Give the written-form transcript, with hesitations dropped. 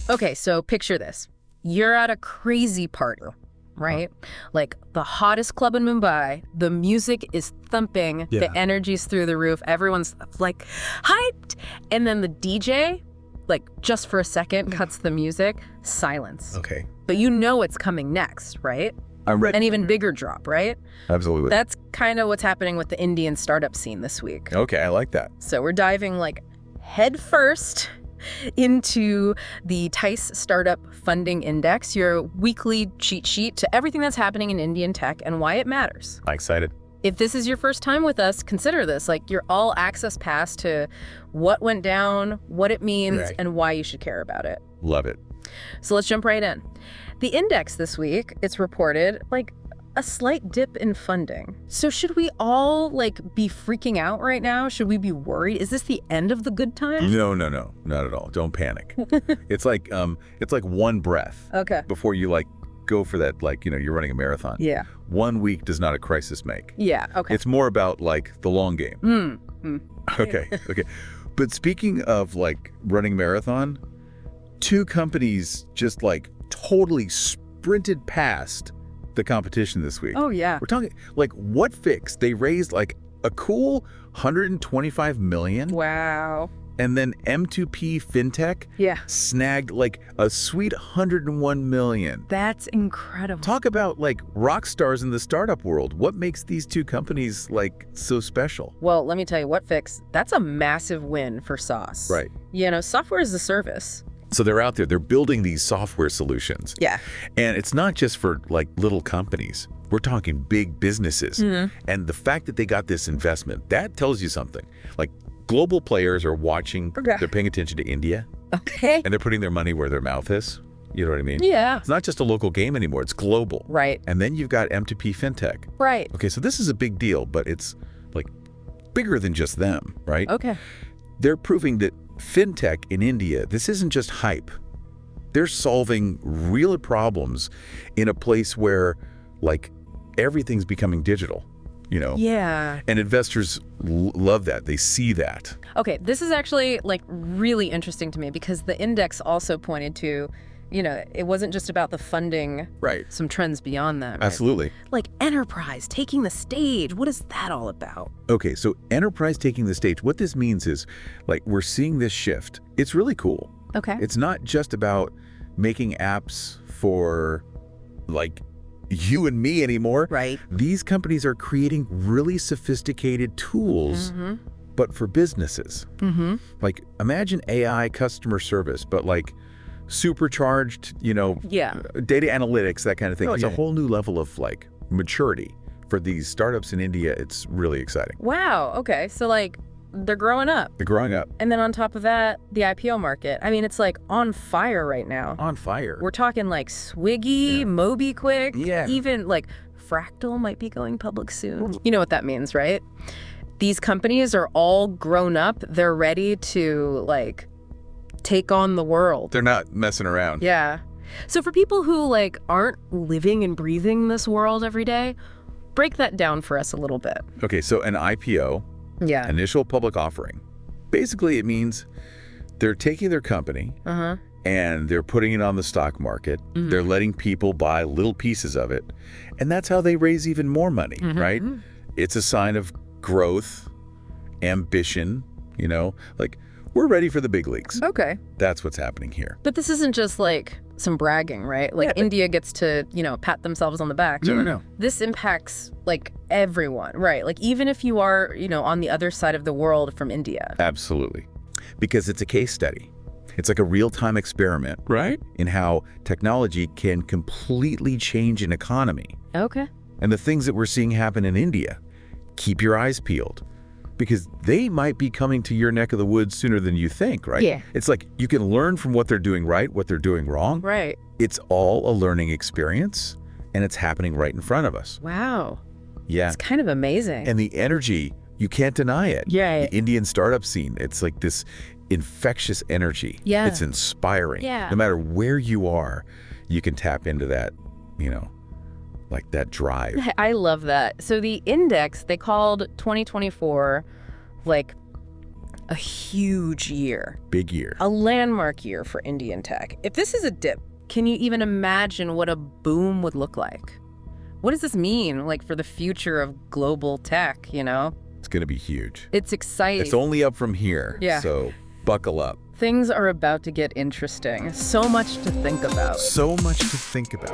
Okay, so picture this. You're at a crazy party, right? Like the hottest club in Mumbai, the music is thumping, the energy's through the roof, everyone's like hyped. And then the DJ, like just for a second, cuts the music, silence. Okay. But you know what's coming next, right? I'm ready. An even bigger drop, right? Absolutely. That's kind of what's happening with the Indian startup scene this week. Okay, I like that. So we're diving like head first into the TICE Startup Funding Index, your weekly cheat sheet to everything that's happening in Indian tech and why it matters. I'm excited. If this is your first time with us, consider this like your all access pass to what went down, what it means, and why you should care about it. Love it. So let's jump right in. The index this week, it's reported like a slight dip in funding. So should we all like be freaking out right now? Should we be worried? Is this the end of the good times? No, not at all. Don't panic. It's like one breath. Okay. Before you like go for that, like, you know, you're running a marathon. Yeah. 1 week does not a crisis make. Yeah. Okay. It's more about like the long game. Okay. But speaking of like running marathon, 2 companies just like totally sprinted past the competition this week. Oh, yeah. We're talking like Whatfix. They raised like a cool 125 million. Wow. And then M2P Fintech snagged like a sweet 101 million. That's incredible. Talk about like rock stars in the startup world. What makes these 2 companies like so special? Well, let me tell you, Whatfix, that's a massive win for SaaS. Right. You know, software as a service. So they're out there, they're building these software solutions. Yeah. And it's not just for like little companies. We're talking big businesses. And the fact that they got this investment, that tells you something. Like global players are watching, they're paying attention to India. Okay. And they're putting their money where their mouth is. You know what I mean? Yeah. It's not just a local game anymore, it's global. Right. And then you've got M2P Fintech. Right. Okay, so this is a big deal, but it's like bigger than just them, right? Okay. They're proving that fintech in India, this isn't just hype. They're solving real problems in a place where like everything's becoming digital, you know? Yeah. And investors love that. They see that. Okay, this is actually like really interesting to me because the index also pointed to, you know, it wasn't just about the funding. Right. Some trends beyond that. Right? Absolutely. Like enterprise taking the stage. What is that all about? Okay, so enterprise taking the stage. What this means is like we're seeing this shift. It's really cool. Okay. It's not just about making apps for like you and me anymore. Right. These companies are creating really sophisticated tools, but for businesses. Like imagine AI customer service, but like supercharged, you know, data analytics, that kind of thing. It's a whole new level of like maturity for these startups in India. It's really exciting. Wow. Okay. So like they're growing up. They're growing up. And then on top of that, the IPO market. I mean, it's like on fire right now. On fire. We're talking like Swiggy, MobiQuick, Yeah. even like Fractal might be going public soon. You know what that means, right? These companies are all grown up. They're ready to like take on the world. They're not messing around. Yeah. So for people who like aren't living and breathing this world every day, break that down for us a little bit. Okay, so an IPO, initial public offering, basically it means they're taking their company and they're putting it on the stock market. They're letting people buy little pieces of it. And that's how they raise even more money, right? It's a sign of growth, ambition, you know, like we're ready for the big leagues. Okay. That's what's happening here. But this isn't just like some bragging, right? Like India gets to, you know, pat themselves on the back. No. This impacts like everyone, right? Like even if you are, you know, on the other side of the world from India. Absolutely. Because it's a case study. It's like a real-time experiment, right? In how technology can completely change an economy. Okay. And the things that we're seeing happen in India, keep your eyes peeled. Because they might be coming to your neck of the woods sooner than you think, right? Yeah. It's like you can learn from what they're doing right, what they're doing wrong. Right. It's all a learning experience, and it's happening right in front of us. Wow. Yeah. It's kind of amazing. And the energy, you can't deny it. Yeah. The Indian startup scene, it's like this infectious energy. Yeah. It's inspiring. Yeah. No matter where you are, you can tap into that, you know, like that drive. I love that. So the index, they called 2024 like a huge year. Big year. A landmark year for Indian tech. If this is a dip, can you even imagine what a boom would look like? What does this mean, like, for the future of global tech, you know? It's going to be huge. It's exciting. It's only up from here, so buckle up. Things are about to get interesting. So much to think about. So much to think about.